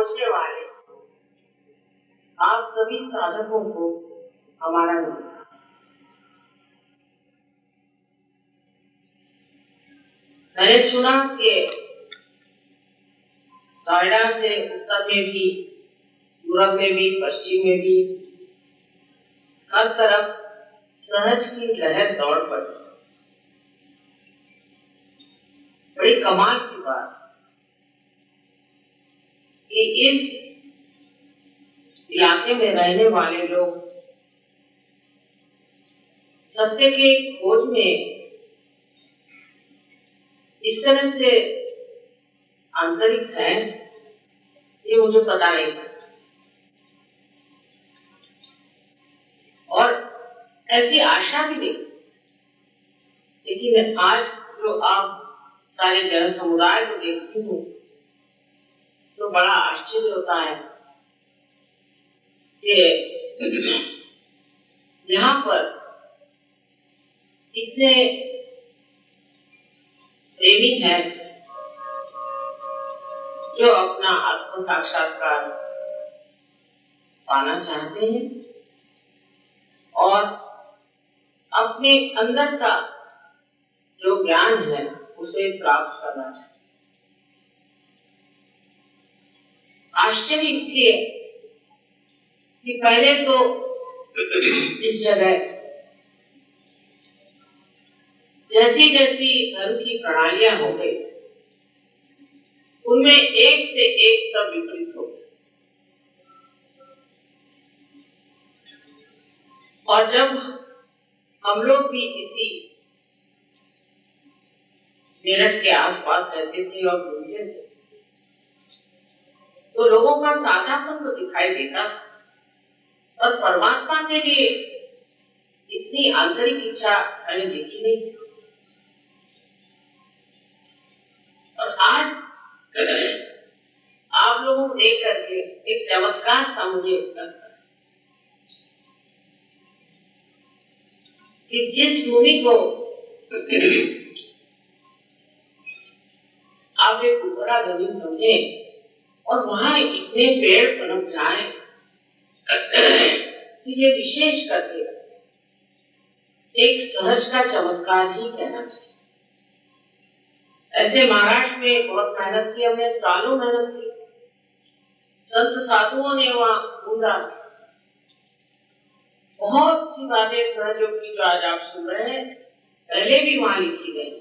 पहुंचने वाले आप सभी साधकों को हमारा नमस्कार। मैंने सुना कि नोएडा से उत्तर में भी, यूरोप में भी, पश्चिम में भी हर तरफ सहज की लहर दौड़ पड़ी। बड़ी कमाल की बात कि इस इलाके में रहने वाले लोग सत्य की खोज में इस तरह से आंतरिक है, ये मुझे पता नहीं था। और ऐसी आशा भी नहीं, लेकिन आज जो आप सारे जन समुदाय को देखती हूँ तो बड़ा आश्चर्य होता है कि यहाँ पर इतने प्रेमी हैं जो अपना आत्म साक्षात्कार पाना चाहते हैं और अपने अंदर का जो ज्ञान है उसे प्राप्त करना चाहते हैं। आश्चर्य इसलिए कि पहले तो इस जगह जैसी जैसी धर्म की प्रणालियां हो गई उनमें एक से एक सब विपरीत हो गए। और जब हम लोग भी इसी मेरठ के आसपास रहते थे और घूमते थे तो लोगों का साधापन तो दिखाई देता था, और परमात्मा के लिए इतनी आंतरिक इच्छा मैंने देखी नहीं। और आज आप लोगों को देख करके एक चमत्कार सा मुझे लगता है कि जिस भूमि को आप एक उपरा जमीन समझे और वहां इतने पेड़ पनप जाए कि ये विशेष करके एक सहज का चमत्कार ही कहना चाहिए। ऐसे महाराष्ट्र में बहुत मेहनत की, हमने सालों मेहनत की, संत साधुओं ने वहां ढूंढा, बहुत सी बातें सहयोग की जो आज आप सुन रहे हैं पहले भी वहां लिखी गई।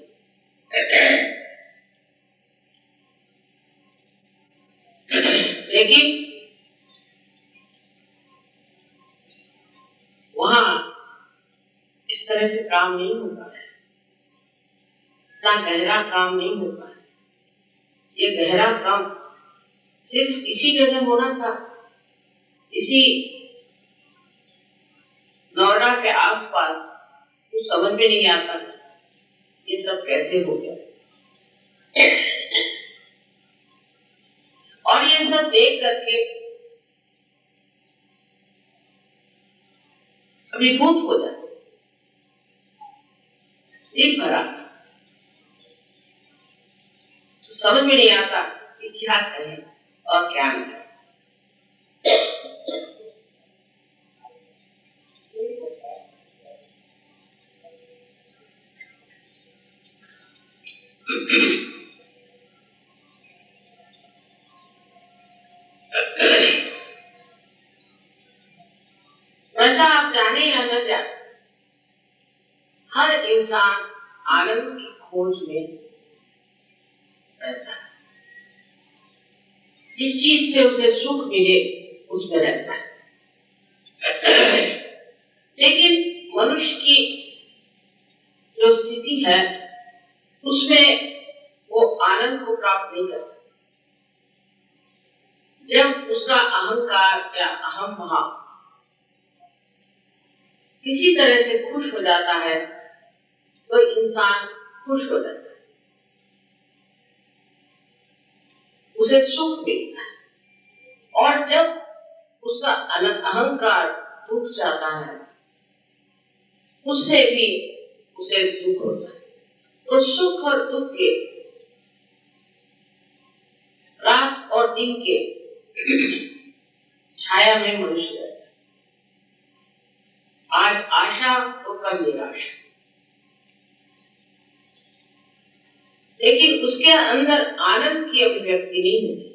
लेकिन वहां इस तरह से काम नहीं हो पाया, इतना गहरा काम नहीं हो पाया। ये गहरा काम सिर्फ इसी जगह होना था, इसी नोएडा के आसपास। कुछ समझ में नहीं आता ये सब कैसे हो गया। और ये सब देख करके अभिभूत हो जाते, दिल भरा, तो समझ में नहीं आता कि क्या करें और क्या नहीं। वैसा आप जाने या न जाने, हर इंसान आनंद की खोज में रहता है। जिस चीज से उसे सुख मिले उसमें रहता है। लेकिन मनुष्य की जो स्थिति है उसमें वो आनंद को प्राप्त नहीं कर सकता। जब उसका अहंकार या अहम भाव किसी तरह से खुश हो जाता है तो इंसान खुश हो जाता है, उसे सुख मिलता है। और जब उसका अहंकार टूट जाता है उससे भी उसे दुख होता है। तो सुख और दुख के, रात और दिन के छाया में मनुष्य रहता है। आज आशा तो कल निराशा, लेकिन उसके अंदर आनंद की अभिव्यक्ति नहीं होती।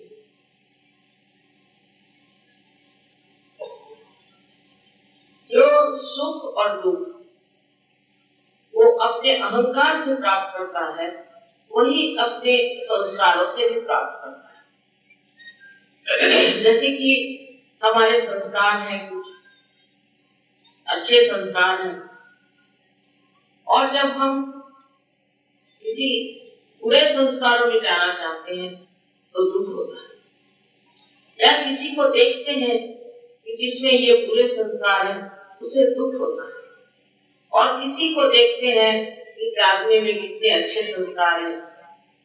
जो सुख और दुख वो अपने अहंकार से प्राप्त करता है, वही अपने संस्कारों से भी प्राप्त करता है। जैसे कि हमारे संस्कार हैं, कुछ अच्छे संस्कार हैं, और जब हम किसी बुरे संस्कारों में जाना चाहते हैं तो दुख होता है, या किसी को देखते हैं कि जिसमें ये बुरे संस्कार हैं उसे दुख होता है, और किसी को देखते हैं कि आदमी में कितने अच्छे संस्कार हैं,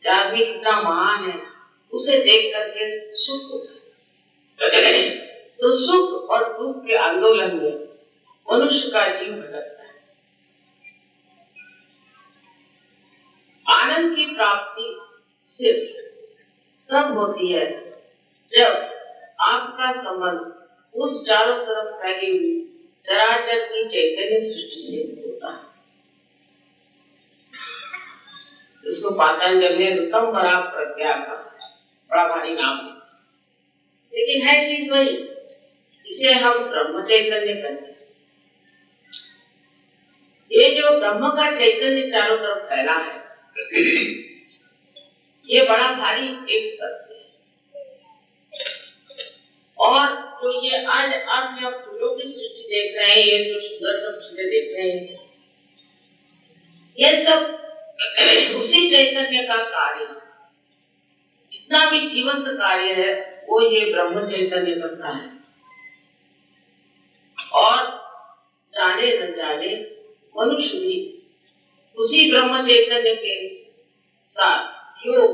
आदमी कितना महान है, उसे देख करके सुख होता है। तो सुख और दुख के आंदोलन में मनुष्य का जीव भटकता है। आनंद की प्राप्ति सिर्फ तब होती है जब आपका संबंध उस चारों तरफ फैली हुई चराचर की चैतन्य सृष्टि से होता है। इसको पातंजलि ने उत्तम बड़ा प्रज्ञा का बड़ा भारी नाम है, लेकिन है चीज वही, इसे हम ब्रह्म चैतन्य कहते हैं। ये जो ब्रह्म का चैतन्य चारों तरफ फैला है, ये बड़ा भारी एक सत्य है। और जो ये आज आप जब फूलों की सृष्टि देख रहे हैं, ये जो सुंदर सब चीजें देख रहे हैं, ये सब उसी चैतन्य का कार्य है। जितना भी जीवंत कार्य है वो ये ब्रह्म चैतन्य करता है। और जाने न जाने मनुष्य भी उसी ब्रह्म चैतन्य के साथ योग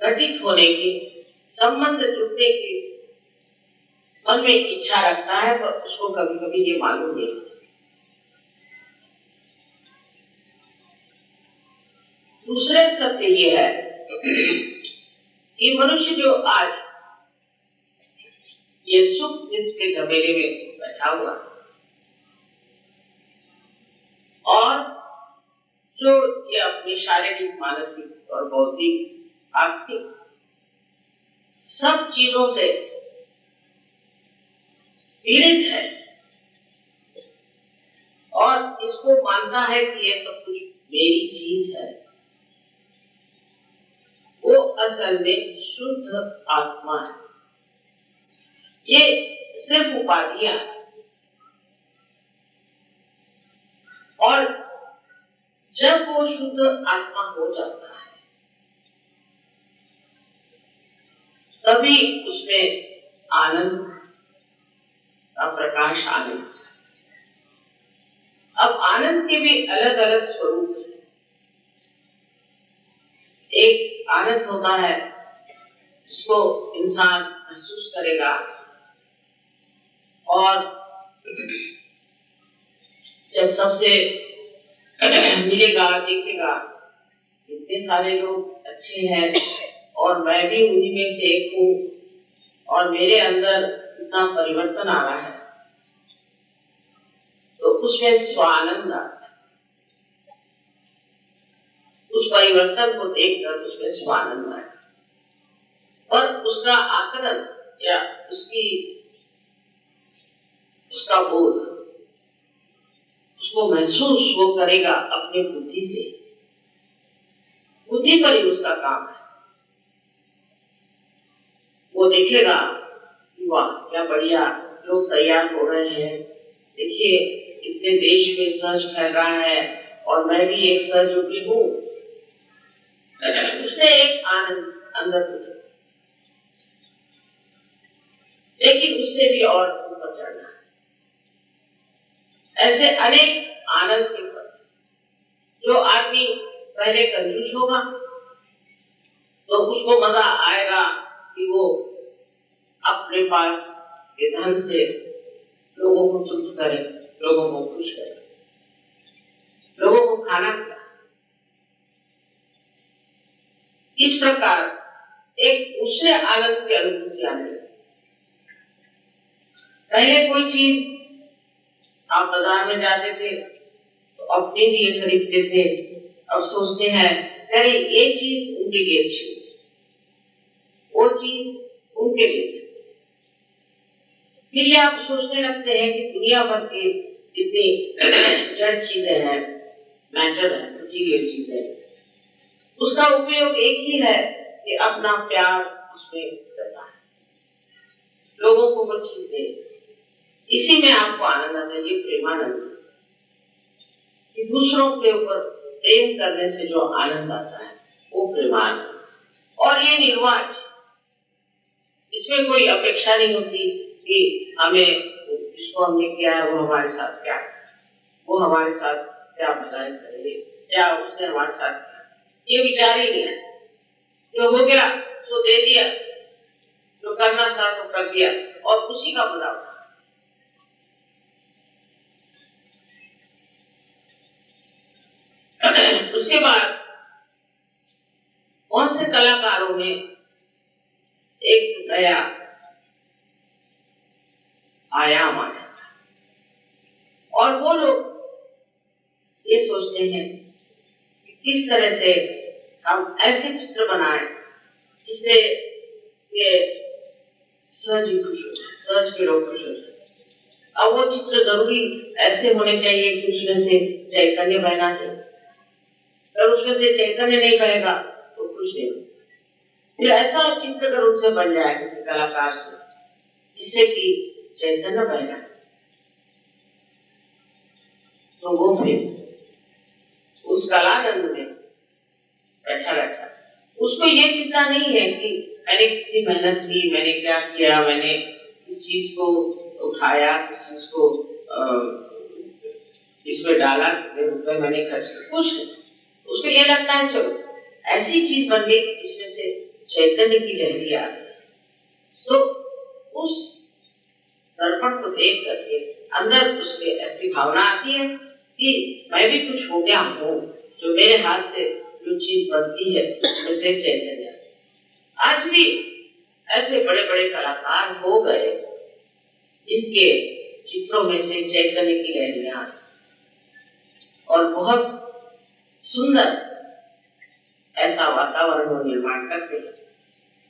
घटित होने की, संबंध जुड़ने की मन में इच्छा रखता है, पर उसको कभी कभी ये मालूम नहीं। दूसरे सत्य ये है कि मनुष्य जो आज ये सुख दुख के झमेले में बैठा हुआ, और जो ये अपनी शारीरिक, मानसिक और बौद्धिक, आर्थिक सब चीजों से पीड़ित है, और इसको मानता है कि ये सब कुछ मेरी चीज है, वो असल में शुद्ध आत्मा है। ये सिर्फ उपाधियां, और जब वो शुद्ध आत्मा हो जाता है तभी उसमें आनंद का प्रकाश आने लगता है। अब आनंद के भी अलग अलग स्वरूप हैं। एक आनंद होता है जिसको इंसान महसूस करेगा, और जब सबसे मिलेगा, देखेगा इतने सारे लोग अच्छे हैं और मैं भी उन्हीं में से एक हूँ, और मेरे अंदर इतना परिवर्तन आ रहा है, तो उसमें स्वानंद आता है। उस परिवर्तन को देखकर उसमें स्वानंद आए, और उसका आकलन या उसका बोध, उसको महसूस वो करेगा अपने बुद्धि से। बुद्धि पर ही उसका काम है। वो देखेगा कि वाह क्या बढ़िया लोग तैयार हो रहे हैं, देखिए इतने देश में सच फैल रहा है और मैं भी एक सहयोगी हूँ। उससे एक आनंद अंदर होता, लेकिन उससे भी और ऊपर चढ़ना है। ऐसे अनेक आनंद के पद। जो आदमी पहले कंजूस होगा तो उसको मजा आएगा कि वो अपने पास के धन से लोगों को तृप्त करे, लोगों को खुश करे, लोगों को खाना खिलाए। इस प्रकार एक दूसरे आनंद की अनुभूति आने लगी। पहले कोई चीज आप बाजार में जाते थे तो अपने लिए खरीदते थे, अब सोचते हैं अरे ये चीज उनके लिए अच्छी है, वो चीज उनके लिए। फिर ये आप सोचने लगते हैं कि दुनिया भर की जितनी जड़ चीजें हैं, मैटर है, मटीरियल चीजें, उसका उपयोग एक ही है कि अपना प्यार उसमें करना है, लोगों को वो चीज दे। इसी में आपको आनंद आता है, ये प्रेमानंद, कि दूसरों के ऊपर प्रेम करने से जो आनंद आता है वो प्रेमानंद। और ये निर्वाच, इसमें कोई अपेक्षा नहीं होती कि हमें जिसको हमने किया है वो हमारे साथ क्या, वो हमारे साथ क्या भलाई करे, या उसने हमारे साथ क्या, ये विचार ही नहीं है। जो हो गया सो दे दिया, जो करना था तो कर दिया, और उसी का मजा उठा। उसके बाद कौन से कलाकारों में एक नया आयाम आ जाता है, और वो लोग ये सोचते हैं कि किस तरह से हम ऐसे चित्र बनाएं जिससे ये सहज ही खुश हो जाए, सहज के लोग खुश हो जाए। अब वो चित्र जरूरी ऐसे होने चाहिए कि उसमें से चैतन्य बहना चाहिए, अगर उसमें से चैतन्य नहीं बहेगा तो खुश नहीं होगा। फिर ऐसा चित्र अगर उनसे बन जाए किसी कलाकार से जिससे कि चैतन्य बहेगा, तो वो फिर उस कलानंद में बैठा बैठा, उसको ये चिंता नहीं है कि मैंने कितनी मेहनत की, मैंने क्या किया, मैंने इस चीज को उठाया, इस चीज को इसमें डाला, कितने रुपए मैंने खर्च किया, कुछ नहीं। उसको ये लगता है चलो ऐसी चीज बन गई जिसमें से चैतन्य की लहरी आ गई। तो उस दर्पण को देख करके अंदर उसके ऐसी भावना आती है कि मैं भी कुछ हो गया हूँ, जो मेरे हाथ से जो चीज बनती है उसमें से चैतन्य। आज भी ऐसे बड़े बड़े कलाकार हो गए जिनके चित्रों में से चैतन्य की लहरियां और बहुत सुंदर ऐसा वातावरण वो निर्माण करते हैं।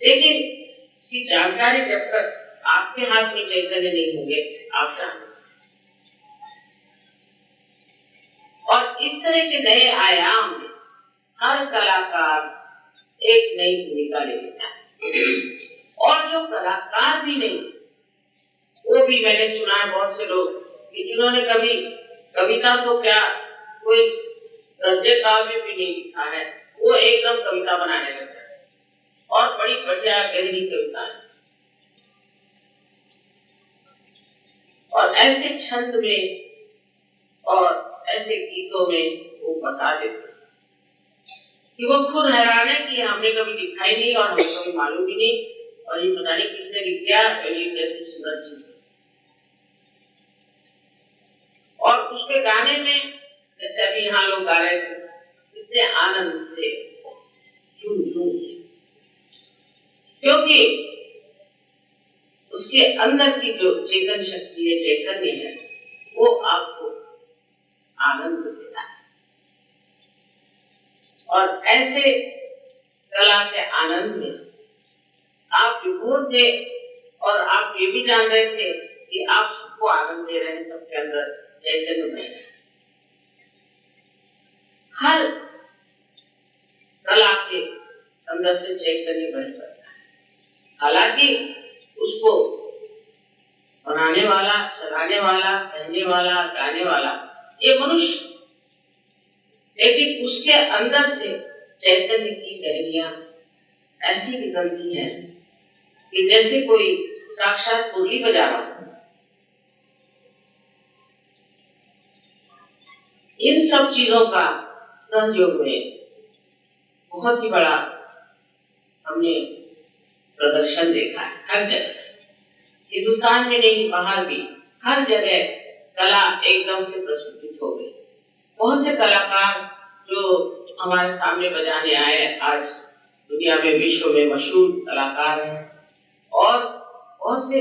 लेकिन इसकी जानकारी जब तक आपके हाथ में चैतन्य नहीं होंगे आप जान। और इस तरह के नए आयाम में हर कलाकार एक नई भूमिका ले लेता है, और जो कलाकार भी नहीं, वो भी मैंने सुना है बहुत से लोग कि जिन्होंने कभी कविता तो क्या कोई गद्य काव्य भी नहीं लिखा है, वो एकदम कविता बनाने लगता है, और बड़ी बढ़िया गहरी कविता है, और ऐसे छंद में और ऐसे गीतों में वो बसा देते कि वो खुद हैरान है कि हमने कभी लिखा ही नहीं और हमें कभी मालूम ही नहीं, और ये पता नहीं किसने लिख दिया, ये कैसी सुंदर चीज। और उसके गाने में जैसे अभी यहाँ लोग गा रहे थे, इतने आनंद से झूम झूम, क्योंकि उसके अंदर की जो चेतन शक्ति है, चैतन्य है, वो आपको आनंद देता है। और ऐसे कला के आनंद में आप विभोर थे, और आप ये भी जान रहे थे कि आप सबको आनंद दे रहे हैं, सबके अंदर चैतन्य में है। हर कला के अंदर से चैतन्य बह सकता है, हालांकि उसको बनाने वाला, चलाने वाला, कहने वाला, गाने वाला ये मनुष्य, लेकिन उसके अंदर से चैतन्य की लहरियां ऐसी निकलती हैं कि जैसे कोई साक्षात मुरली बजा रहा हो। इन सब चीजों का सहयोग में बहुत ही बड़ा हमने प्रदर्शन देखा है हर जगह, हिंदुस्तान में नहीं बाहर भी हर जगह कला एकदम से प्रस्फुटित हो गई। बहुत से कलाकार जो हमारे सामने बजाने आए आज दुनिया में विश्व में मशहूर कलाकार हैं और बहुत से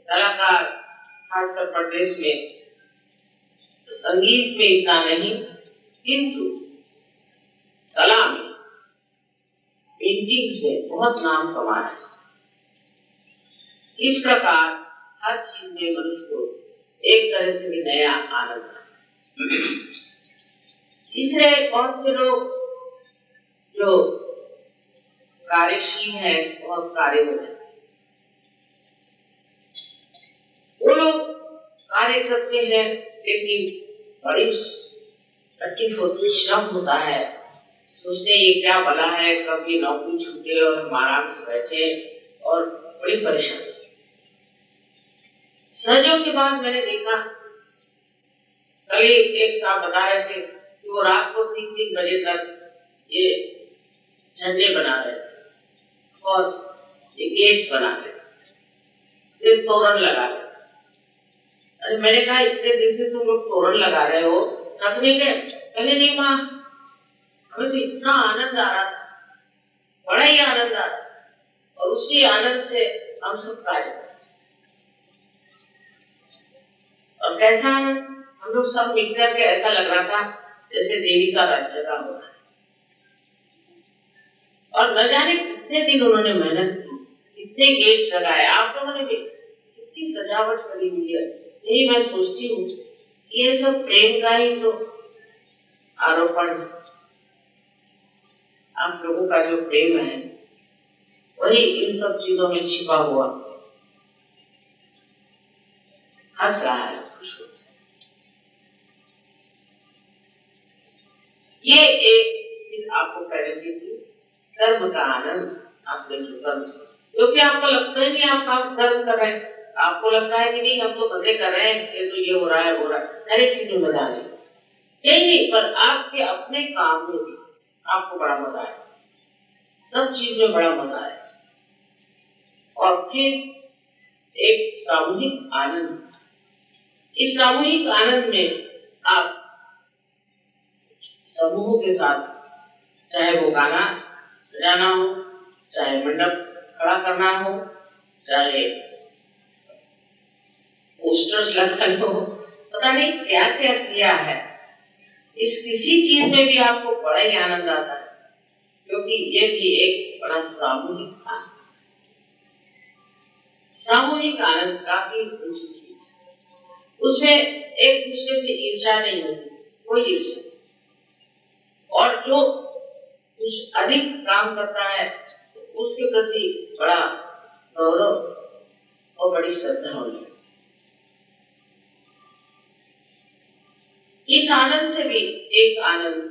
कलाकार खासकर प्रदेश में संगीत में इतना नहीं किंतु कला में पेंटिंग्स में बहुत नाम कमा रहे हैं। इस प्रकार हर चीज में मनुष्य को एक तरह से नया आनंद है। इसलिए बहुत से लोग जो कार्यशील है बहुत कार्य में रहते हैं, वो लोग कार्य करते हैं लेकिन बड़ी कठिन होती श्रम होता है। सोचते ये क्या भला है, कब ये नौकरी छूटे और हम आराम से बैठे और बड़ी परेशानी। सहयोग के बाद मैंने देखा कल एक साहब बता रहे थे कि वो रात को 3-3 बजे तक ये झंडे बना रहे थे और ये गेट्स बना रहे थे, तोरण लगा रहे थे। अरे मैंने कहा इतने दिन से तुम लोग तोरण लगा रहे हो, थक नहीं गए? कहले नहीं माँ, हमें तो इतना आनंद आ रहा था, बड़ा ही आनंद आ रहा था और उसी आनंद से हम सब कार्य करते। और कैसा आनंद, हम लोग सब मिलकर के ऐसा लग रहा था जैसे देवी का राज्य का हो रहा है। और न जाने कितने दिन उन्होंने मेहनत की, कितने गेट्स लगाए, आप लोगों ने भी कितनी सजावट करी हुई है। यही मैं सोचती हूँ ये सब प्रेम का ही तो आरोपण है। आप लोगों का जो प्रेम है वही इन सब चीजों में छिपा हुआ हंस रहा है। ये एक चीज आपको पहले की थी, कर्म का आनंद। आपने जो कर्म, क्योंकि आपको लगता है कि आप काम कर्म कर रहे हैं, आपको लगता है कि नहीं हम तो मजे कर रहे हैं, ये तो ये हो रहा है वो रहा है, हर एक चीज में मजा नहीं। नहीं, पर आपके अपने काम में भी आपको बड़ा मजा है, सब चीज में बड़ा मजा है। और फिर एक सामूहिक आनंद, इस सामूहिक आनंद में आप समूह के साथ, चाहे वो गाना बजाना हो, चाहे मंडप खड़ा करना हो, चाहे पोस्टर्स लगाना हो, पता नहीं क्या क्या किया है, इस किसी चीज में भी आपको बड़ा ही आनंद आता है, क्योंकि ये भी एक बड़ा सामूहिक आनंद। सामूहिक आनंद काफी ऊंची चीज है, उसमें एक दूसरे से ईर्ष्या नहीं होती, कोई ईर्ष्या। और जो कुछ अधिक काम करता है तो उसके प्रति बड़ा गौरव और बड़ी श्रद्धा होगी। इस आनंद से भी एक आनंद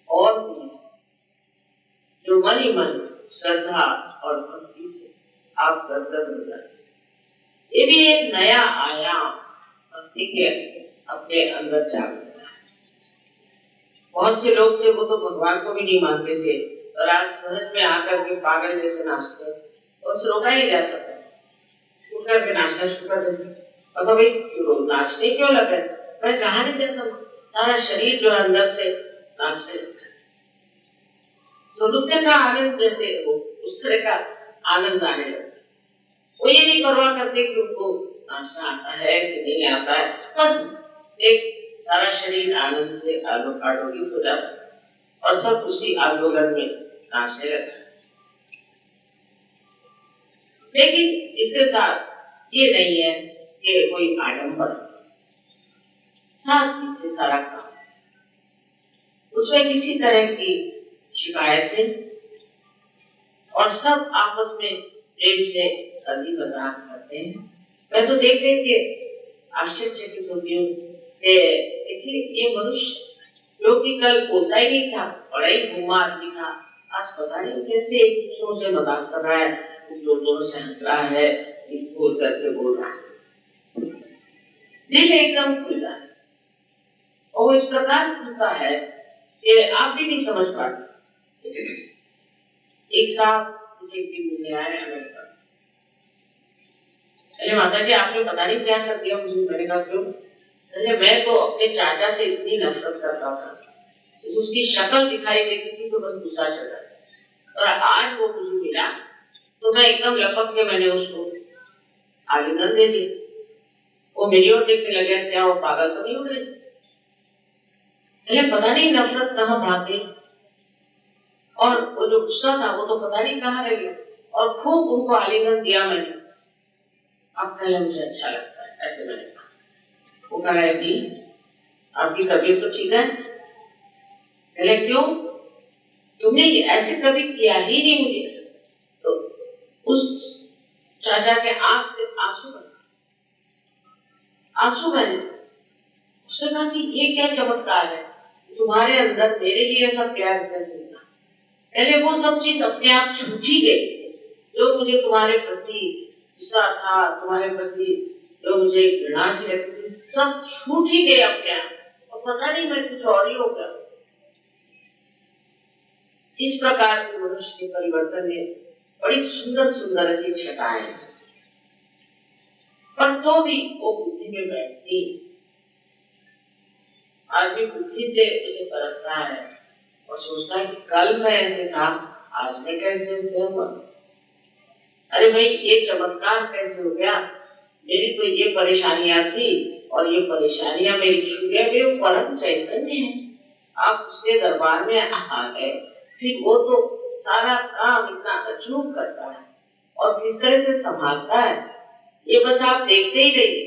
और भी है जो मन ही मन श्रद्धा और भक्ति से आप गदगद हो जाते। ये भी एक नया आयाम भक्ति के अपने अंदर जागता है। बहुत से लोग थे वो तो भगवान को भी नहीं मानते थे और आज सहज में आकर के पागल जैसे नाचते और रोका नहीं जा सकता, उठ करके नाचना शुरू कर देते। अब भाई नाचने क्यों लगे? मैं कहा नहीं देता, सारा शरीर जो अंदर से नाचने लगता है। तो नृत्य का आनंद जैसे हो उस तरह का आनंद आने लगता है। वो ये नहीं परवाह करते कि उनको नाचना आता है कि नहीं आता है, बस एक सारा शरीर आनंद से आलोकित हो जाता है और सब उसी आंदोलन में नाचने लगता है। लेकिन इसके साथ ये नहीं है कि कोई आडंबर, साथ से सारा काम, उसमें किसी तरह की शिकायतें और सब आपस में प्रेम से अधिवदान करते हैं। मैं तो देख देख के आश्चर्यचकित होती हूँ कि ये मनुष्य जो कि कल बोलता ही नहीं था, बड़ा ही घूमा आदमी था, आज पता नहीं कैसे एक दूसरों से मजाक कर रहा है, जोर जोर से हंस रहा है, बोल करके बोल रहा है, दिल एकदम खुलता है और इस प्रकार खुलता है कि आप भी नहीं समझ पाते। एक साहब मुझे एक दिन मिलने आए अमेरिका। अरे माता जी आपने पता नहीं क्या कर दिया मुझे। मैंने कहा क्यों? अरे मैं तो अपने चाचा से इतनी नफरत करता था, उसकी शक्ल दिखाई देती थी तो बस गुस्सा चढ़ जाता। और आज वो मुझे मिला तो मैं एकदम लपक के मैंने उसको आलिंगन दे दी। वो मेरी ओर देखने लगे, क्या वो पागल तो नहीं हो रही? पता नहीं नफरत कहाँ भाग गई और वो जो गुस्सा था वो तो पता नहीं कहाँ रह गया, और खूब उनको आलिंगन दिया मैंने। अब कहले मुझे अच्छा लगता है, ऐसे मैंने कहा। वो कहा जी आपकी तबीयत तो ठीक है? कहले क्यों, तुमने ऐसे कभी किया ही नहीं मुझे। तो उस चाचा के आंख से आंसू बने। उसने कहा कि ये क्या चमत्कार है, तुम्हारे अंदर मेरे लिए ऐसा प्यार कैसे हुआ? पहले वो सब चीज अपने आप छूट ही गई जो मुझे तुम्हारे प्रति गुस्सा था, तुम्हारे प्रति जो मुझे घृणा सी लगती थी, सब छूट ही गए अपने आप, और पता नहीं मैं कुछ और ही हो गया। इस प्रकार के मनुष्य के परिवर्तन में बड़ी सुंदर सुंदर ऐसी छटाएं हैं, पर तो भी वो बुद्धि में बैठती। आदमी बुद्धि से उसे परखता है और सोचता है कि कल मैं ऐसे था, आज मैं कैसे ऐसे हुआ। अरे भाई ये चमत्कार कैसे हो गया? मेरी तो ये परेशानियां थी और ये परेशानियां मेरी छूट गए। वे परम चैतन्य है, आप उसके दरबार में आ गए, फिर वो तो सारा काम इतना अचूक करता है और किस तरह से संभालता है, ये बस आप देखते ही रहिए।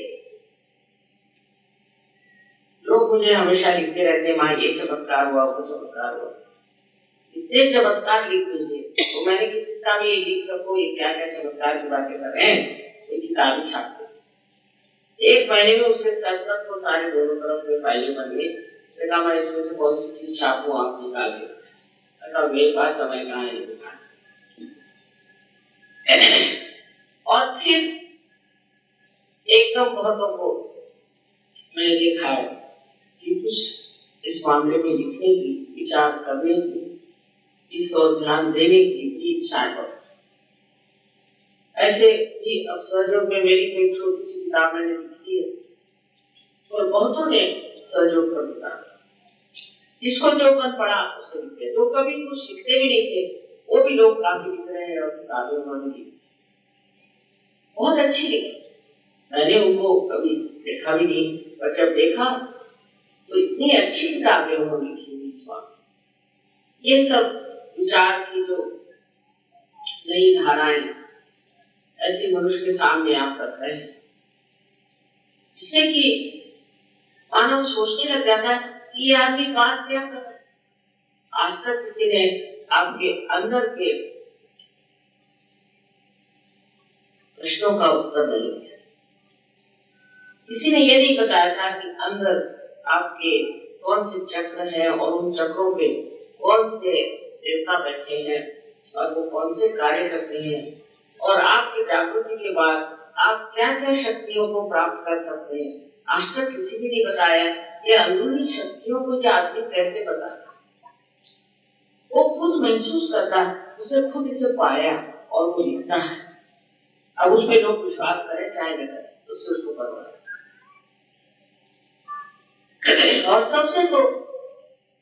लोग मुझे हमेशा लिखते रहते हैं, माँ ये चमत्कार हुआ, वो चमत्कार हुआ। इतने चमत्कार लिख दीजिए तो मैंने किसी का भी लिख सको ये क्या क्या चमत्कार की बातें कर रहे हैं, ये किताब ही छाप दो। एक महीने में उसके सर तक तो सारे दोनों तरफ में फाइलें बन गई। उसने कहा मैं इसमें से कौन सी चीज छापू, आप निकाल के। मेरे पास समय कहाँ है निकाल। और फिर एकदम बहुतों को मैंने देखा है कि कुछ इस मामले में लिखने की, विचार करने की, इस और ध्यान देने की इच्छा है। ऐसे ही अब सहयोग में मेरी कोई छोटी सी किताब मैंने लिखी है और बहुतों ने सहयोग कर दिया। जिसको जो मन पड़ा उसको लिखते, जो कभी कुछ लिखते भी नहीं थे वो भी लोग काफी लिख रहे हैं और किताबें उन्होंने लिखी, बहुत अच्छी लिखी। मैंने उनको कभी देखा भी नहीं, पर जब देखा तो इतनी अच्छी किताबें उन्होंने लिखी इस बात। ये सब विचार की जो नई धाराएं ऐसे मनुष्य के सामने आप रख रहे हैं, जिससे कि मानव सोचने लग जाता है कि ये आदमी बात क्या कर रहा है। आज तक किसी ने आपके अंदर के प्रश्नों का उत्तर नहीं दिया। किसी ने ये नहीं बताया था कि अंदर आपके कौन से चक्र हैं और उन चक्रों पे कौन से देवता बैठे हैं और वो कौन से कार्य करते हैं, और आपकी जागृति के बाद आप क्या क्या शक्तियों को प्राप्त कर सकते हैं। आज तक किसी ने नहीं बताया। ये अंदरूनी शक्तियों को जो आदमी कैसे बताता, वो खुद महसूस करता है, उसे खुद इसे पाया और वो लिखता है। अब उसमें लोग विश्वास करें चाहे न करें, उससे उसको परवाह। और सबसे तो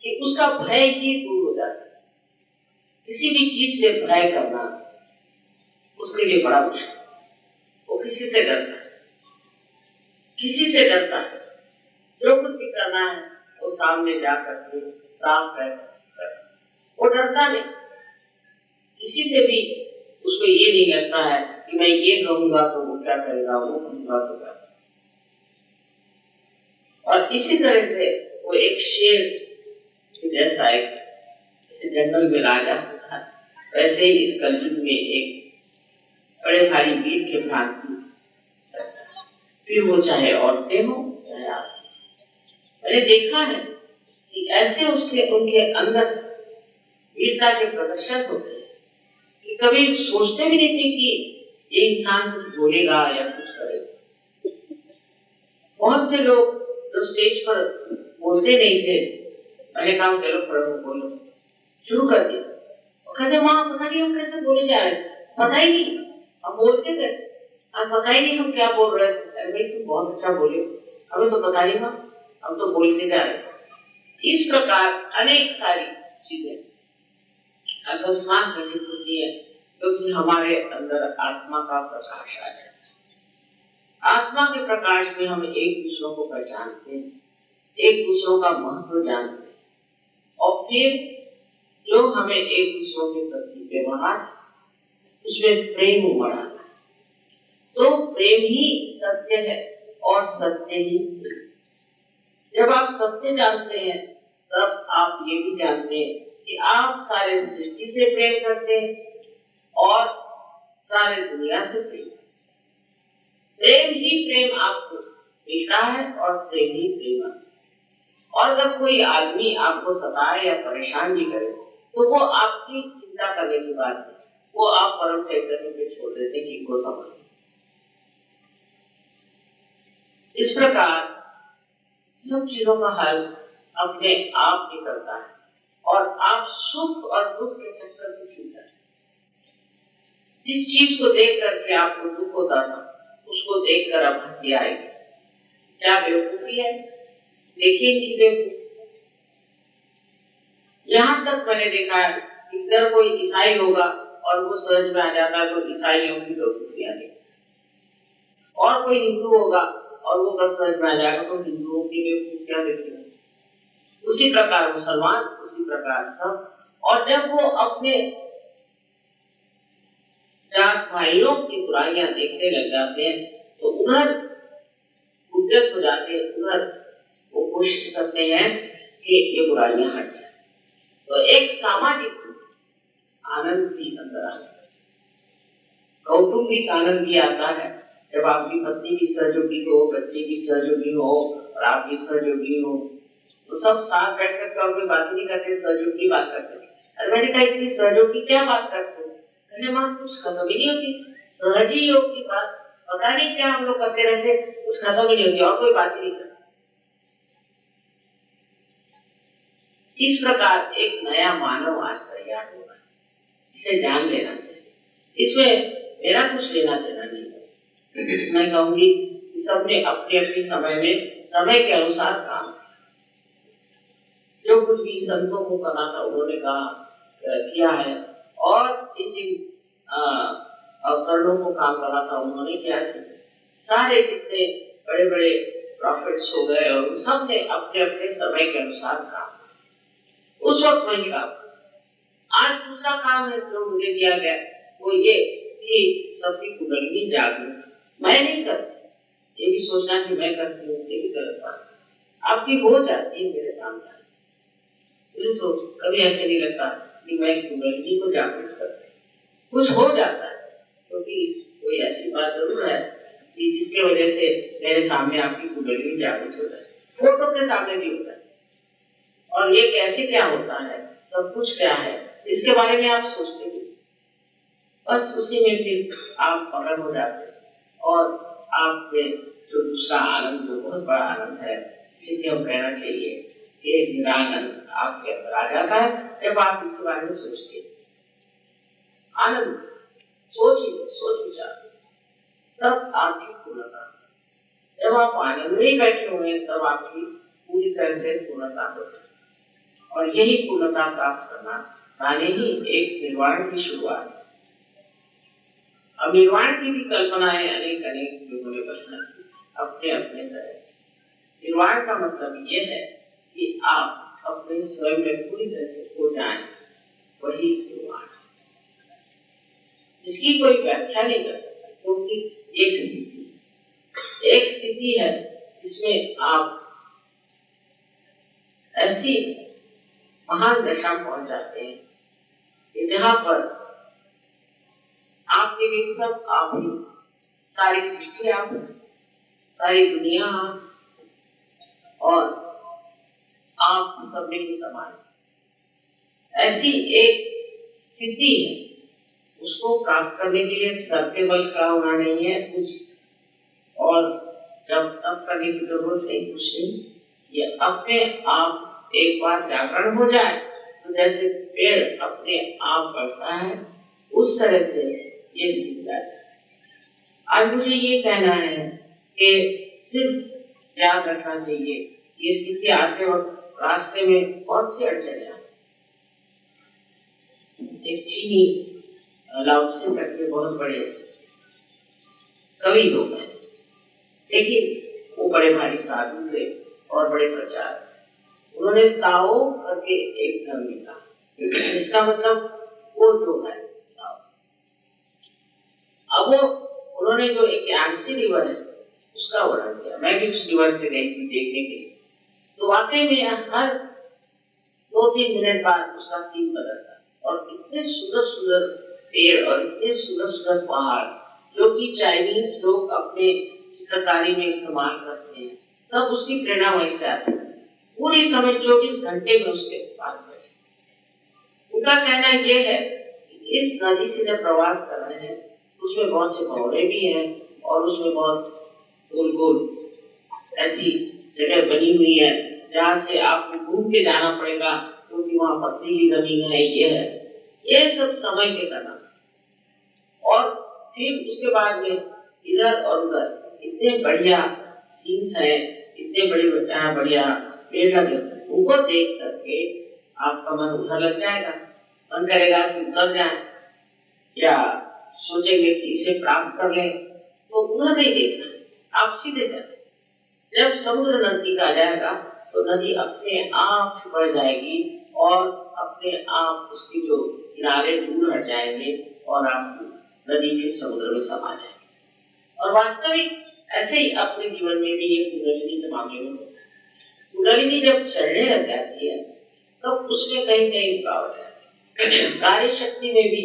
कि उसका भय ही दूर हो जाता है। किसी भी चीज से भय करना उसके लिए बड़ा मुश्किल। वो किसी से डरता है, किसी से डरता है। जो कुछ भी करना है वो सामने जा करके साफ कर, वो डरता नहीं। किसी से भी उसको ये नहीं लगता है कि मैं ये कहूंगा तो वो क्या करेगा, वो कहूंगा तो क्या। और इसी तरह से वो एक शेर जैसा एक जंगल में राजा होता है, वैसे ही इस कलयुग में एक बड़े भारी वीर के भांति, फिर वो चाहे औरतें हो चाहे आप। मैंने देखा है कि ऐसे उनके अंदर वीरता के प्रदर्शन होते हैं कि कभी सोचते भी नहीं थे कि ये इंसान कुछ बोलेगा या कुछ करेगा। बहुत से लोग जो स्टेज पर बोलते नहीं थे, मैंने कहा चलो पढ़ो बोलो, शुरू कर दिया। कहते माँ पता नहीं हम कैसे बोले जा रहे, पता ही नहीं हम बोलते थे, अब पता ही नहीं हम क्या बोल रहे थे। अरे भाई तुम बहुत अच्छा बोले, हमें तो पता नहीं, हम तो बोलते जा रहे। इस प्रकार अनेक सारी चीजें अकस्मात घटित होती है तो फिर हमारे अंदर आत्मा का प्रकाश आ जाता है। आत्मा के प्रकाश में हम एक दूसरों को पहचानते हैं, एक दूसरों का महत्व जानते हैं, और फिर जो हमें एक दूसरों के प्रति व्यवहार, उसमें प्रेम उमड़ आता है। तो प्रेम ही सत्य है और सत्य ही प्रेम। जब आप सत्य जानते हैं तब आप ये भी जानते हैं कि आप सारे सृष्टि से प्रेम करते हैं और सारे दुनिया से प्रेम। प्रेम ही प्रेम आपको मिलता है और प्रेम ही प्रेम आपको। और अगर कोई आदमी आपको सताए या परेशान भी करे तो वो आपकी चिंता करने की बात है, वो आप परम चैतन्य पे छोड़ देते कि इनको समझ। इस प्रकार सब चीजों का हल अपने आप निकलता है और आप सुख और दुख के चक्कर से छूट जाते। जिस चीज को देख करके आपको दुख होता था उसको देखकर अब हंसी आएगी। क्या बेवकूफी है? देखिए इनकी बेवकूफी। यहाँ तक मैंने देखा है कि इधर कोई ईसाई होगा और वो समझ में आ जाता है तो ईसाइयों की बेवकूफी आ गई, और कोई हिंदू होगा और वो बस समझ में आ जाएगा तो हिंदुओं की बेवकूफियां देखी। उसी प्रकार मुसलमान, उसी प्रकार सब। और जब वो अपने जात भाइयों की बुराइयां देखने लग जाते हैं तो उधर उद्यत हो जाते हैं, उधर वो कोशिश करते हैं कि ये बुराइयां हट जाए। तो एक सामाजिक आनंद भी अंदर आता है, कौटुंबिक आनंद भी आता है। जब आपकी पत्नी की सहयोगी हो, बच्चे की सहयोगी हो और आपकी सहयोगी हो तो सब साथ बैठ कर कोई बात नहीं करते, सहयोग की बात करते हैं। अरे मैंने कहा इतनी सहयोग की क्या बात करते हो? मैंने मां कुछ खत्म ही नहीं होती, सहज ही योग की बात पता नहीं क्या हम लोग करते रहते, कुछ खत्म ही नहीं होती और कोई बात ही नहीं करती। इस प्रकार एक नया मानव आज तैयार होगा, इसे जान लेना चाहिए। इसमें मेरा कुछ लेना देना नहीं है। मैं कहूंगी सबने अपने अपने समय में समय के अनुसार काम, जो कुछ भी संतों को करना था उन्होंने कहा किया है, और जिन अवतरणों को काम करना था उन्होंने किया। सारे जितने बड़े बड़े प्रॉफिट्स हो गए और सबने अपने अपने समय के अनुसार काम, उस वक्त वही काम। आज दूसरा काम है जो मुझे दिया गया वो ये कि सबकी कुंडलिनी जागृत। मैं नहीं करती, ये भी सोचना कि मैं करती हूँ, ये भी गलत बात। आपकी हो जाती है मेरे सामने, मुझे तो कभी ऐसे नहीं लगता कि मैं कुंडलिनी को जागृत करती। कुछ हो जाता है क्योंकि कोई ऐसी बात जरूर है कि जिसके वजह से मेरे सामने आपकी कुंडलिनी जागृत हो जाए। फोटो के सामने भी होता है, और ये कैसे क्या होता है, सब कुछ क्या है, इसके बारे में आप सोचते भी बस उसी में फिर आप पकड़ हो जाते हैं। और आप में जो दूसरा आनंद, जो बहुत बड़ा आनंद है, जिसे हम कहना चाहिए ये निरानंद आपके अंदर आ जाता है जब आप इसके बारे में सोचते हैं। आनंद सोच विचार तब आपकी पूर्णता। जब आप आनंद में बैठे हुए हैं तब आपकी पूरी तरह से पूर्णता होती है, और यही पूर्णता प्राप्त करना माने ही एक निर्वाण की शुरुआत। अब निर्वाण की भी कल्पनाएं अनेक लोगों ने बनाई अपने अपने तरह। निर्वाण का मतलब ये है कि आप अपने स्वयं में पूरी तरह से खो जाएं, वही निर्वाण। इसकी कोई व्याख्या नहीं कर सकता, क्योंकि एक स्थिति है जिसमें आप ऐसी महान दशा पहुंच जाते हैं कि जहां पर आपके लिए सब आप ही, सारी सृष्टि आप, सारी दुनिया आप, और आप सब में ही समान। ऐसी एक स्थिति है, उसको प्राप्त करने के लिए सर पे बल खड़ा होना नहीं है कुछ, और जब तब करने की जरूरत नहीं, कुछ नहीं। ये अपने आप एक बार जागरण हो जाए तो जैसे पेड़ अपने आप बढ़ता है उस तरह से ये स्थिति जाती है। आज मुझे ये कहना है कि सिर्फ याद रखना चाहिए ये स्थिति आते वक्त रास्ते में बहुत सी अड़चने आती। एक चीनी लाओ त्से करके बहुत बड़े कवि लोग हैं, लेकिन वो बड़े भारी साधु थे और बड़े प्रचार। उन्होंने ताओ करके एक धर्म लिखा, इसका मतलब वो जो है ताओ। अब वो उन्होंने जो एक यांसी रिवर है उसका वर्णन किया। मैं भी उस रिवर से गई थी देखने के लिए, तो वाकई में हर 2-3 मिनट बाद उसका सीन बदलता और इतने सुंदर सुंदर पेड़ और इतने सुंदर सुंदर पहाड़ जो कि चाइनीज लोग अपने चित्रकारी में इस्तेमाल करते हैं, सब उसकी प्रेरणा वहीं से आती है। पूरी समय 24 घंटे में उसके पास बैठे। उनका कहना यह है कि इस नदी से जब प्रवास कर रहे हैं उसमें बहुत से भंवरे भी हैं और उसमें बहुत गोल गोल ऐसी जगह बनी हुई है जहाँ से आपको घूम के जाना पड़ेगा, क्योंकि वहाँ पथरीली जमीन है। ये सब समय के करना। और फिर उसके बाद में इधर और उधर इतने बढ़िया सीन्स हैं, इतने बड़े बढ़िया पेड़ लगे, उनको देख करके आपका मन उधर लग जाएगा। मन करेगा कि उतर जाए या सोचेंगे कि इसे प्राप्त कर लें, तो उधर नहीं देखना, आप सीधे जाए। जब समुद्र नजदीक आ जाएगा तो नदी अपने आप बढ़ जाएगी और अपने आप उसकी जो किनारे दूर हट जाएंगे और आप नदी के समुद्र में समा जाएंगे। और वास्तविक ऐसे ही अपने जीवन में भी ये कुंडलिनी के मामले में होता है। कुंडलिनी जब चढ़ने लग जाती है तब उसमें कहीं कहीं रुकावट है, कार्य शक्ति में भी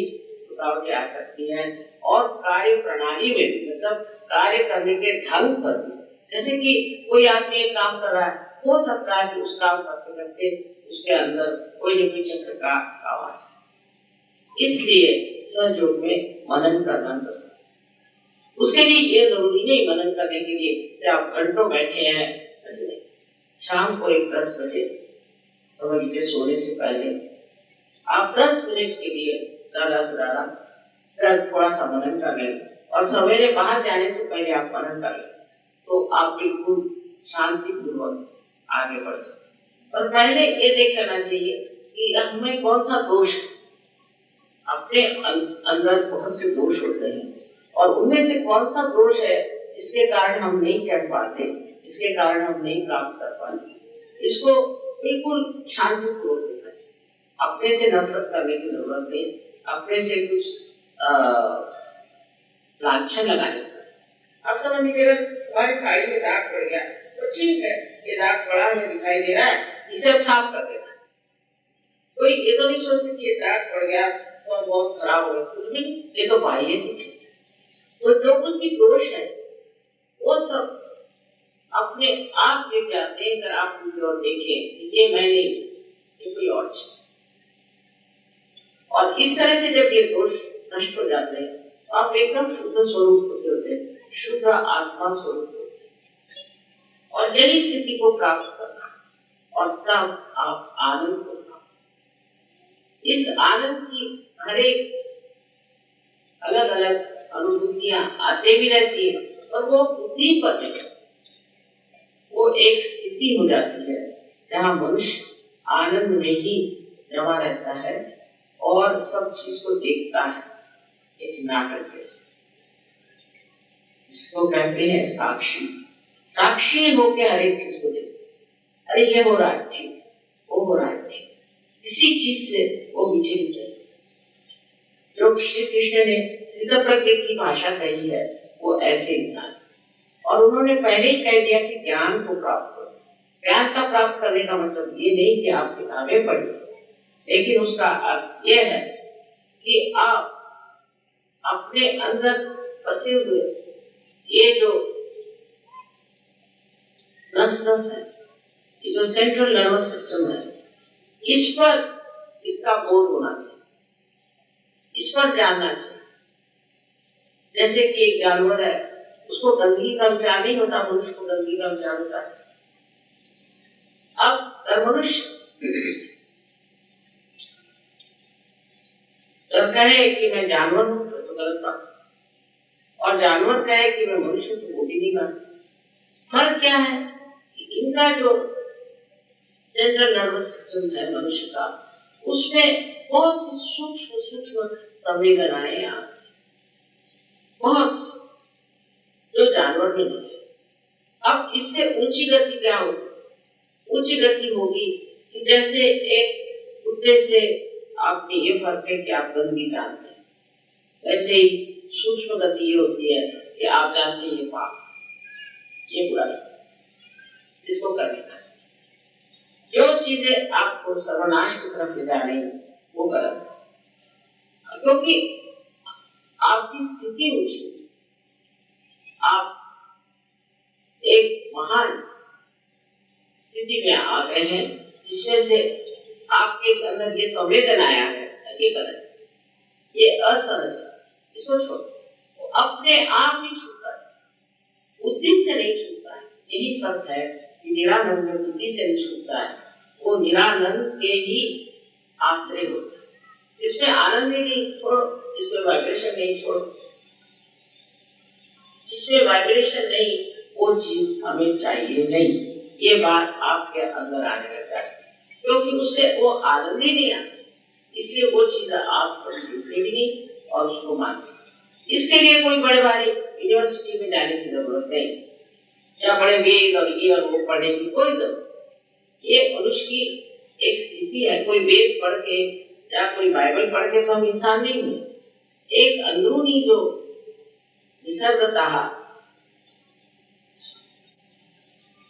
रुकावटें आ सकती हैं और कार्य प्रणाली में भी, मतलब कार्य करने के ढंग पर भी। जैसे कि कोई आदमी एक काम कर रहा है, हो सकता है कि उस काम करते करते उसके अंदर कोई न कोई चक्र का आवाज है। इसलिए सहयोग में मनन करना जरूरी है। उसके लिए ये जरूरी नहीं मनन करने के लिए कि आप घंटों बैठे हैं, ऐसे नहीं। शाम को एक 10 बजे समझ लीजिए सोने से पहले आप 10 मिनट के लिए ज्यादा से ज्यादा थोड़ा सा मनन कर लें और सवेरे बाहर जाने से पहले आप मनन कर लें, तो आप बिल्कुल शांतिपूर्वक आगे बढ़ सकते। और पहले ये देख लेना चाहिए कि हमें कौन सा दोष है। अपने अंदर बहुत से दोष होते हैं और उनमें से कौन सा दोष है जिसके कारण हम नहीं चढ़ पाते, जिसके कारण हम नहीं प्राप्त कर पाते। इसको बिल्कुल शांतिपूर्वक देखना चाहिए। अपने से नफरत करने की जरूरत नहीं, अपने से कुछ लांछन लगाने की। अब समझ लीजिए हमारी साड़ी में दाग पड़ गया तो ठीक है, ये दाग पड़ा हमें दिखाई दे रहा है, इसे अब साफ कर देना। कोई ये तो नहीं सोचते कि ये दाग पड़ गया और बहुत खराब हो गया, कुछ भी नहीं, ये तो बाह्य कुछ है। तो जो कुछ भी दोष है वो सब अपने आप गिर जाते हैं। अगर आप उनकी ओर देखें ये मैं नहीं, ये कोई और चीज। और इस तरह से जब ये दोष नष्ट हो जाते हैं तो आप एकदम शुद्ध स्वरूप होते हैं, शुद्ध आत्मा स्वरूप होते हैं। और यही स्थिति को प्राप्त करना और तब आप आनंद को प्राप्त। इस आनंद की हर एक अलग अलग अनुभूतियां आते भी रहती है और वो बुद्धि पर वो एक स्थिति हो जाती है जहाँ मनुष्य आनंद में ही जमा रहता है और सब चीज को देखता है एक नाटक जैसे। इसको कहते हैं साक्षी। साक्षी होकर हर एक चीज को देखते। अरे ये हो रहा है ठीक, वो हो रहा है ठीक, किसी चीज से वो विचलित है। जो श्री कृष्ण ने सिद्ध प्रज्ञ की भाषा कही है वो ऐसे इंसान। और उन्होंने पहले ही कह दिया कि ज्ञान को प्राप्त करो। ज्ञान का प्राप्त करने का मतलब ये नहीं कि आप किताबें पढ़िए, लेकिन उसका अर्थ यह है कि आप अपने अंदर फंसे हुए ये जो नस है, ये जो सेंट्रल नर्वस सिस्टम है, इस पर इसका बोध होना चाहिए, इस पर जानना चाहिए। जैसे कि एक जानवर है, उसको गंदगी का विचार नहीं होता, मनुष्य को गंदगी का विचार होता है। अब मनुष्य कहे कि मैं जानवर हूं तो गलत बात, और जानवर कहे कि मैं मनुष्य हूं तो वो भी नहीं बात। फर्क क्या है कि इनका जो सेंट्रल नर्वस सिस्टम है मनुष्य का, उसमें बहुत सी सूक्ष्म सूक्ष्म संवेदनाएं आती, बहुत जो जानवर में नहीं है। अब इससे ऊंची गति क्या होगी? ऊंची गति होगी कि जैसे एक कुत्ते से आपने ये फर्क है कि आप गंदगी जानते हैं, वैसे ही सूक्ष्म गति ये होती है कि आप जानते हैं ये पाप, ये बुराई, इसको करने का। जो चीजें आपको सर्वनाश की तरफ ले जा रही वो गलत है, क्योंकि आपकी स्थिति ऊंची, आप एक महान स्थिति में आ गए हैं जिसमें से आपके अंदर ये संवेदन आया है, ये गलत है, ये असहज है, इसको छोड़ो। वो अपने आप ही छूटता है, बुद्धि से नहीं छूटता है। यही फर्क है कि निरानंद में बुद्धि से नहीं छूटता है, वो निरानंद के ही आश्रय होता है। इसमें आनंद ही नहीं छोड़ो, इसमें वाइब्रेशन नहीं छोड़ो, जिसमें वाइब्रेशन नहीं वो चीज हमें चाहिए नहीं। ये बात आपके अंदर आने लग जाती है, क्योंकि उससे वो आनंद ही नहीं आता, इसलिए वो चीज आप देखते भी नहीं और उसको मानते। इसके लिए कोई बड़े बड़े यूनिवर्सिटी में जाने की जरूरत नहीं, या बड़े वेद और ये और वो पढ़ने की कोई जरूरत। ये मनुष्य की एक स्थिति है। कोई वेद पढ़ के या कोई बाइबल पढ़ के तो हम इंसान नहीं हुए। एक अंदरूनी जो निसर्गतः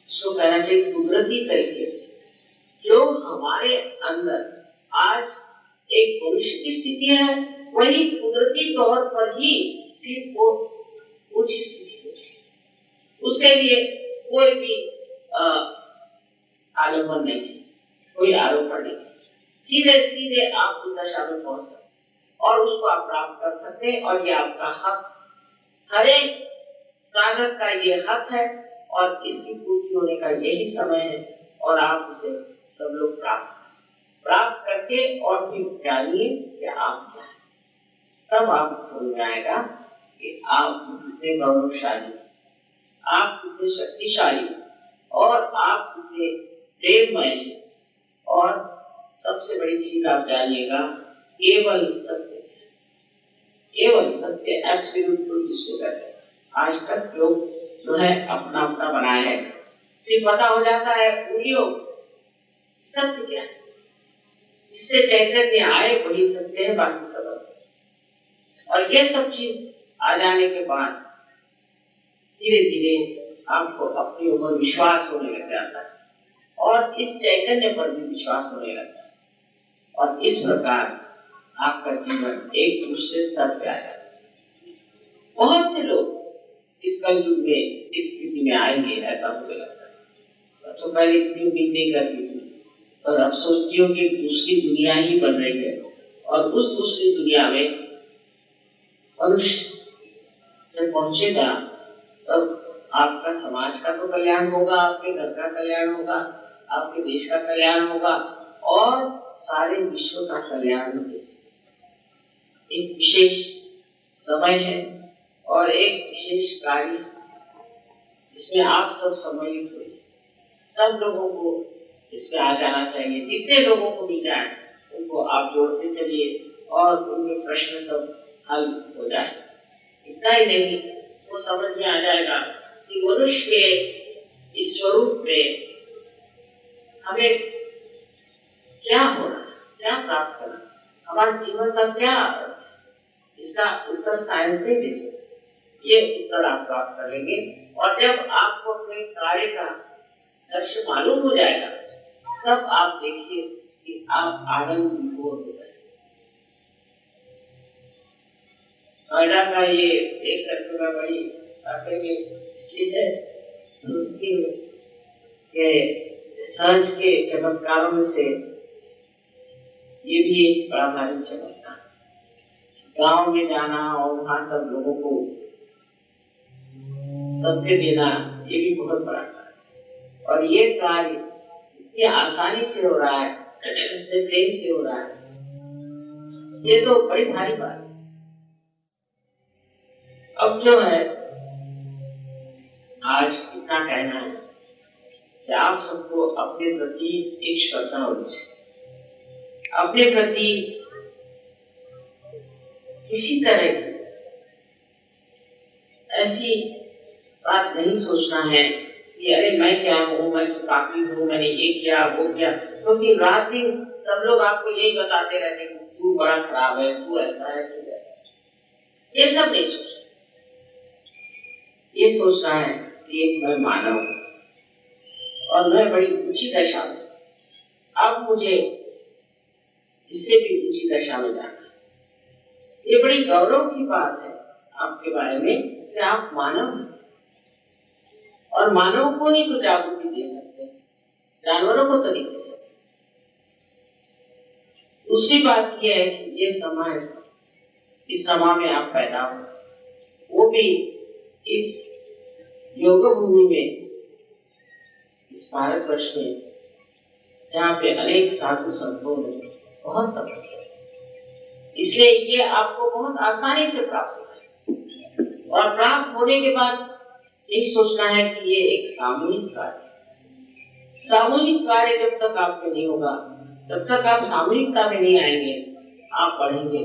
उसको कहना चाहिए कुदरती तरीके से जो हमारे अंदर आज एक मनुष्य की स्थिति है, वही कुदरती तौर पर ही फिर वो ऊंची स्थिति हो जाए। उसके लिए कोई भी आलम्बन नहीं चाहिए, कोई आरोपण नहीं चाहिए, सीधे सीधे आप उस दशा में पहुंच सकते और उसको आप प्राप्त कर सकते हैं। और ये आपका हक, हर एक साधक का ये हक है और इसकी पूर्ति होने का यही समय है। और आप उसे सब लोग प्राप्त करके और फिर जानिए कि आप क्या है, तब आपको समझ आएगा कि आप कितने गौरवशाली, आप कितने शक्तिशाली और आप कितने प्रेममय। और सबसे बड़ी चीज आप जानिएगा, केवल सत्य, केवल सत्य, एब्सोल्यूट ट्रूथ जिसको कहते हैं। आज तक लोग जो है अपना अपना बनाए है, फिर पता हो जाता है उंगलियों सत्य क्या है, जिससे चैतन्य आए वही सत्य है, बाकी सब असत्य। और ये सब चीज आ जाने के बाद धीरे धीरे आपको अपने ऊपर विश्वास होने लग जाता है और इस चैतन्य पर भी विश्वास होने लगता है। और इस प्रकार आपका जीवन एक दूसरे स्तर पे आ जाता है। बहुत से लोग इस कलयुग में इस स्थिति में आएंगे, ऐसा मुझे लगता है। तो पहले इतनी उम्मीद नहीं करती थी, और अब सोचती हूँ कि दूसरी दुनिया ही बन रही है और उस दूसरी दुनिया में मनुष्य जब पहुंचेगा तब आपका समाज का तो कल्याण होगा, आपके घर का कल्याण होगा, आपके देश का कल्याण होगा और सारे विश्व का कल्याण होगा। एक विशेष समय है और एक विशेष कार्य जिसमें आप सब सम्मिलित हुए। सब लोगों को इसमें आ जाना चाहिए, जितने लोगों को मिल जाए उनको आप जोड़ते चलिए और उनके प्रश्न सब हल हो जाए। इतना ही नहीं, वो समझ में आ जाएगा कि मनुष्य के इस स्वरूप में हमें क्या होना, क्या प्राप्त करना, हमारे जीवन का क्या, इसका उत्तर साइंस नहीं दे सकते। ये उत्तर आप प्राप्त करेंगे और जब आपको अपने कार्य का लक्ष्य मालूम हो जाएगा तब आप देखिए कि आप आनंद विभोर हो जाएंगे। नोएडा का ये एक करके मैं बड़ी आगे में स्थित है, सोचती हूँ कि सांझ के चमत्कारों में से ये भी एक बड़ा भारी चमत्कार। गांव में जाना और वहां सब लोगों को सत्य देना, ये भी बहुत बड़ा कार्य। और ये कार्य इतनी आसानी से हो रहा है, इतने प्रेम से हो रहा है, ये तो बड़ी भारी बात है। अब जो है आज इतना कहना है कि आप सबको अपने प्रति एक श्रद्धा होनी चाहिए, अपने प्रति इसी तरह की ऐसी बात नहीं सोचना है कि अरे मैं क्या हूँ, मैं तो काफी हूँ, मैंने ये किया वो किया, क्योंकि रात दिन सब लोग आपको यही बताते रहते हैं तू बड़ा खराब है, तू ऐसा है, तू ऐसा है। ये सब नहीं सोचना, ये सोचना है कि मैं मानव हूँ और मैं बड़ी ऊंची दशा में, अब मुझे इससे भी ऊंची दशा में जाना है। ये बड़ी गौरव की बात है आपके बारे में कि आप मानव हैं और मानव को ही तो जागृति दे सकते हैं, जानवरों को तो नहीं दे सकते। दूसरी बात यह है कि ये समय, इस समय में आप पैदा हो, वो भी इस योग भूमि में, इस भारतवर्ष में, जहाँ पे अनेक साधु संतों ने बहुत तपस्या, इसलिए ये आपको बहुत आसानी से प्राप्त होता है। और प्राप्त होने के बाद यही सोचना है कि ये एक सामूहिक कार्य, सामूहिक कार्य जब तक आपके नहीं होगा, जब तक आप सामूहिकता में नहीं आएंगे, आप बढ़ेंगे,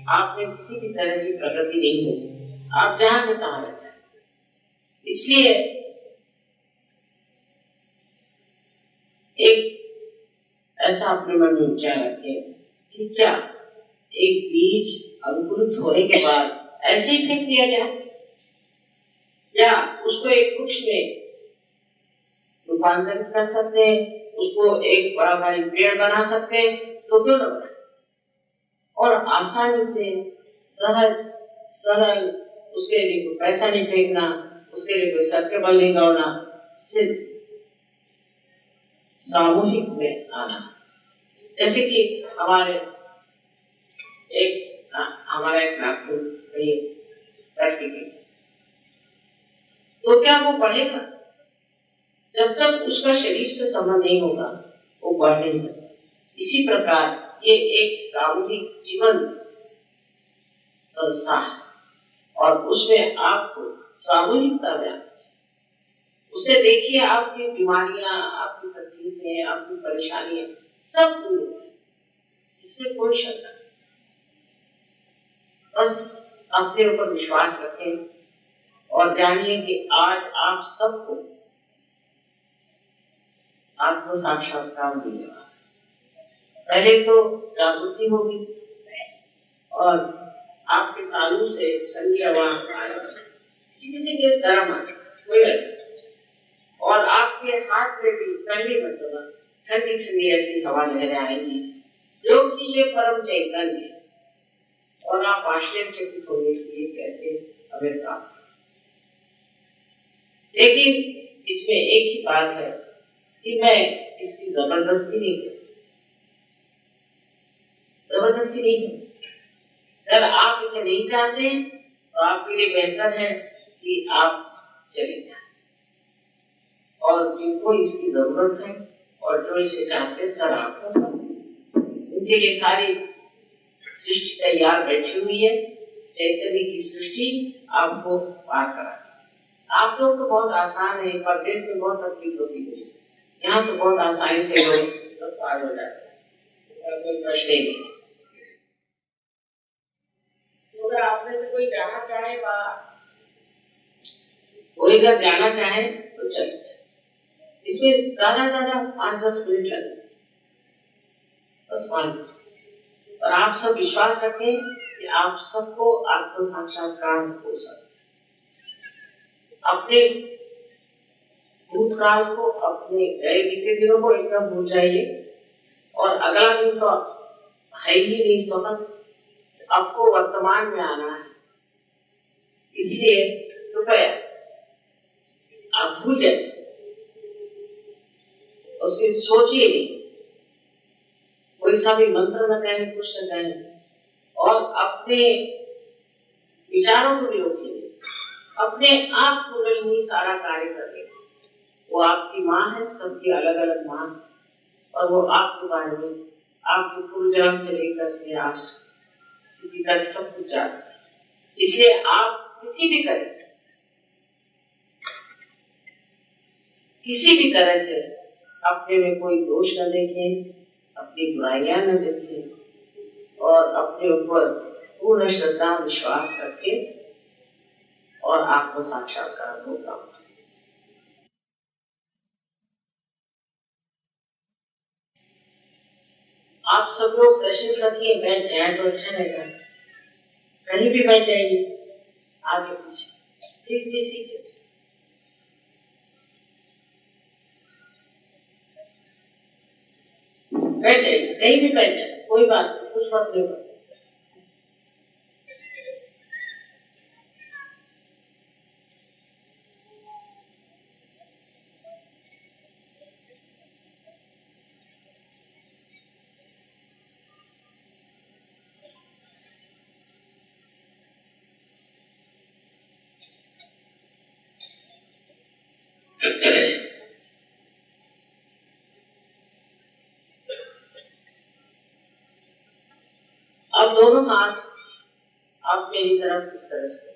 आप में किसी भी तरह की प्रगति नहीं होगी, आप जहां से तहां रहते हैं। इसलिए एक ऐसा अपने मन में विचार रखें कि क्या एक बीज अंकुरित होने के बाद ऐसे ही फेंक दिया जाए, या उसको एक वृक्ष में रूपांतरित कर सकते हैं, उसको एक बड़ा भारी पेड़ बना सकते हैं, तो क्यों न, और आसानी से सहज सरल, उसके लिए कोई पैसा नहीं फेंकना, उसके लिए कोई सत्य बल नहीं दौड़ना, सिर्फ सामूहिक में आना। जैसे कि हमारा एक नागपुर प्रैक्टिकल, तो क्या वो पढ़ेगा? जब तक उसका शरीर से संबंध नहीं होगा वो बढ़ नहीं सकता। इसी प्रकार ये एक सामूहिक जीवन संस्था है और उसमें आपको सामूहिकता में उसे देखिए, आपकी बीमारियां, आपकी तकलीफें, आपकी परेशानियां सब दूर होती है, इसमें कोई शंका नहीं। बस अपने ऊपर विश्वास रखें और जानिए कि आज आप सबको आत्म साक्षात्कार मिलेगा। पहले तो जागृति होगी और आपके तालू से ठंडी हवा किसी के गर्म कोई, और आपके हाथ में भी पहली मतलब ठंडी ठंडी ऐसी हवा लहरें आएंगी, जो कि ये परम चैतन्य है, और आप आश्चर्यचकित होंगे कि कैसे हमें प्राप्त। लेकिन इसमें एक ही बात है कि मैं इसकी जबरदस्ती नहीं कर सकती, जबरदस्ती नहीं है। अगर आप इसे नहीं चाहते तो आपके लिए बेहतर है कि आप चले जाएं, और जिनको इसकी जरूरत है और जो इसे चाहते हैं सर आप, उनके लिए सारी सृष्टि तैयार बैठी हुई है। चैतन्य की सृष्टि आपको पार करा। आप लोग तो बहुत आसान है, परदेश में बहुत तकलीफ होती है, यहाँ तो बहुत आसानी से लोग सब पार हो जाते हैं, कोई प्रश्न नहीं। तो अगर आप में से कोई जाना चाहे बाहर, कोई अगर जाना चाहे तो चले, इसमें ज्यादा 5-10 मिनट लगे, बस 5। और आप सब विश्वास रखें कि आप सबको आत्म साक्षात्कार हो सकता। अपने भूतकाल को, अपने गए बीते दिनों को एकदम भूल जाइए, और अगला दिन तो है ही नहीं समझ, आपको वर्तमान में आना है। इसलिए कृपया आप भूल जाइए, उसकी सोचिए नहीं, कोई सा भी मंत्र न कहें, कुछ न कहें, और अपने विचारों को भी रोकिए। अपने आप कुंडलिनी सारा कार्य करे। वो आपकी माँ है, सबकी अलग अलग माँ, और वो आपके बारे में, आपके पूर्व जन्म से लेकर के आज स्थिति तक सब कुछ जानते हैं। इसलिए आप किसी भी करें, किसी भी तरह से अपने में कोई दोष न देखें, अपनी बुराइयां न देखें, और अपने ऊपर पूर्ण श्रद्धा विश्वास करके और आपको साक्षात्कार होगा। आप सब लोग तशरीफ रखिए, बैठ जाए तो अच्छा रहेगा। कहीं भी बैठ जाइए, आगे पीछे प्लीज सीखे। बैठ जाइए, कहीं भी बैठ जाए, कोई बात नहीं, कुछ फर्क नहीं पड़ता। अब दोनों हाथ आप मेरी तरफ इस तरह से,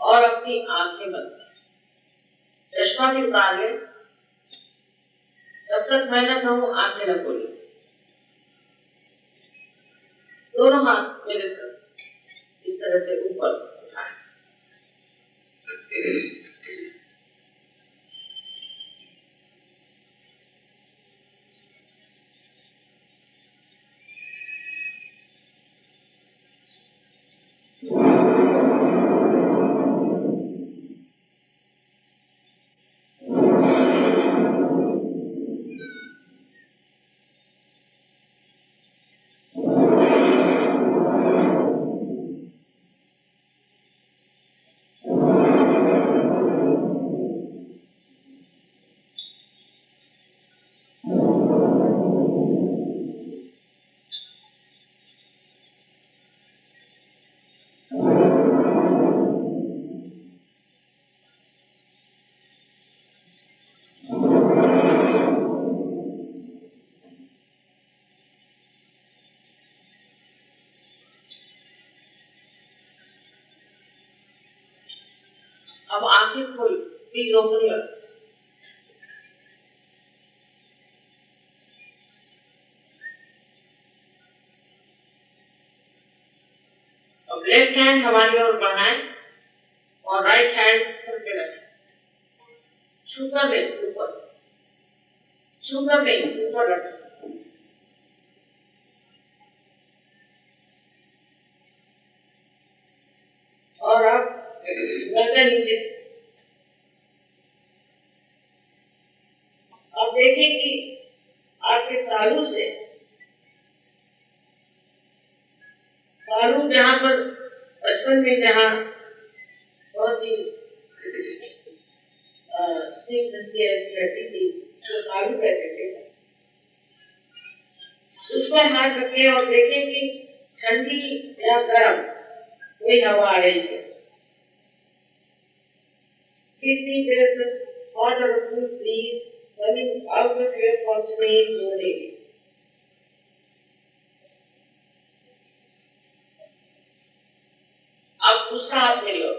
और अपनी आंखें बंद, चश्मा भी उतार ले। जब तक मैं न कहूं आंखें न खोली। दोनों हाथ मेरे तरफ इस तरह से ऊपर उठाए। अब आंखें खोली, प्लीज ओपन योर। अब लेफ्ट हैंड हमारी ओर बढ़ाएं और राइट हैंड सर पे रखें। छूकर नहीं, ऊपर, छूकर नहीं, ऊपर रखें। और अब गर्दन नीचे। अब देखें कि आपके तालू से, तालू जहां पर बचपन में जहां बहुत ही स्निग्ध ऐसी रहती थी, जो तालू कहते थे, उस पर हाथ रखें और देखें कि ठंडी या गर्म कोई हवा आ रही है। किसी there's a hot or a cool breeze coming out of your spontaneous zone. अब दूसरा हाथ मेरी ओर,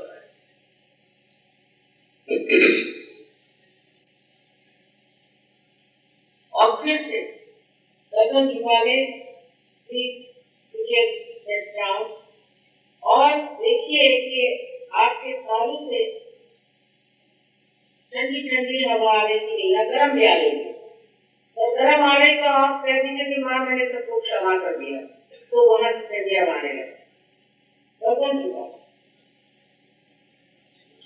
और फिर से गर्दन झुका लें, please put your head down, और देखिए कि आपके तालू से ठंडी ठंडी हवा आ रही थी या गर्म भी आ रही थी। तो गर्म आ रही तो आप कह दीजिए कि माँ मैंने सबको क्षमा कर दिया, तो वहां से ठंडी हवा आने लगी। गर्दन झुका,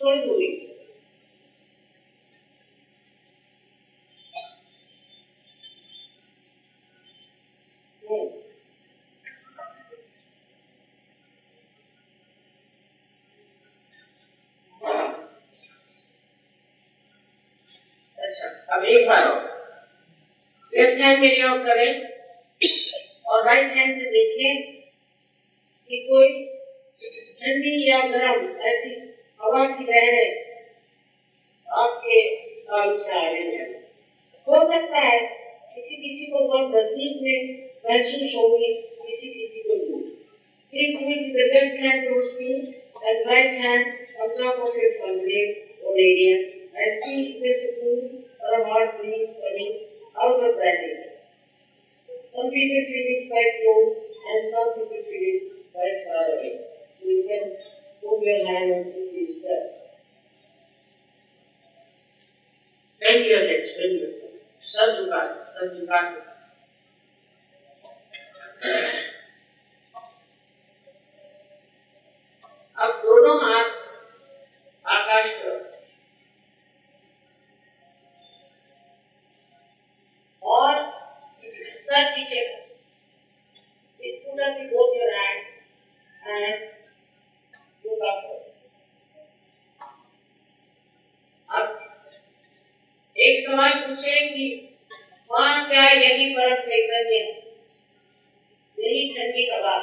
थोड़ी दूरी, अच्छा। अब एक बार और लेफ्ट हैंड मेरी ओर करें और राइट हैंड से देखें कि कोई ठंडी या गर्म ऐसी हवा की लहरें आपके तालू से आ रही है। हो सकता है किसी किसी को बहुत नजदीक में महसूस होगी, किसी किसी को दूर। Please put the left hand towards me and right hand on top of your fundament or area and see if there's a cool or a hot breeze coming out of that area. Some people feel it quite close and some people feel it quite far away. So you can move your hand and see for yourself. Bend your legs, bend your legs. Sir झुका के। अब दोनों हाथ आकाश की ओर और sir पीछे put up both your hands and look upwards. अब एक सवाल पूछे कि वहाँ क्या यही परम चैतन्य है, यही ठंडी हवा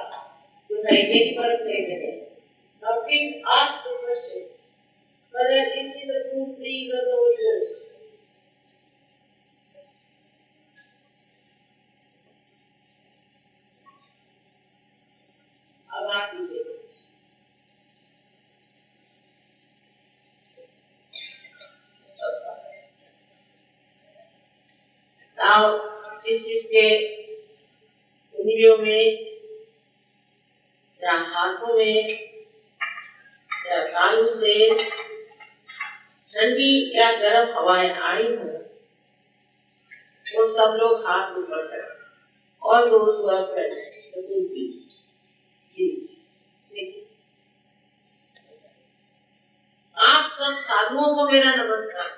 जो है यही परम चैतन्य है। Now please ask the question whether this is a true breeze or the Holy Ghost. अब आप कीजिए। Now जिस जिसके उंगलियों में या हाथों में या तालू से ठंडी या गर्म हवाएं आई हो, वो सब लोग हाथ ऊपर करें और those who are present, आप सब साधुओं को मेरा नमस्कार।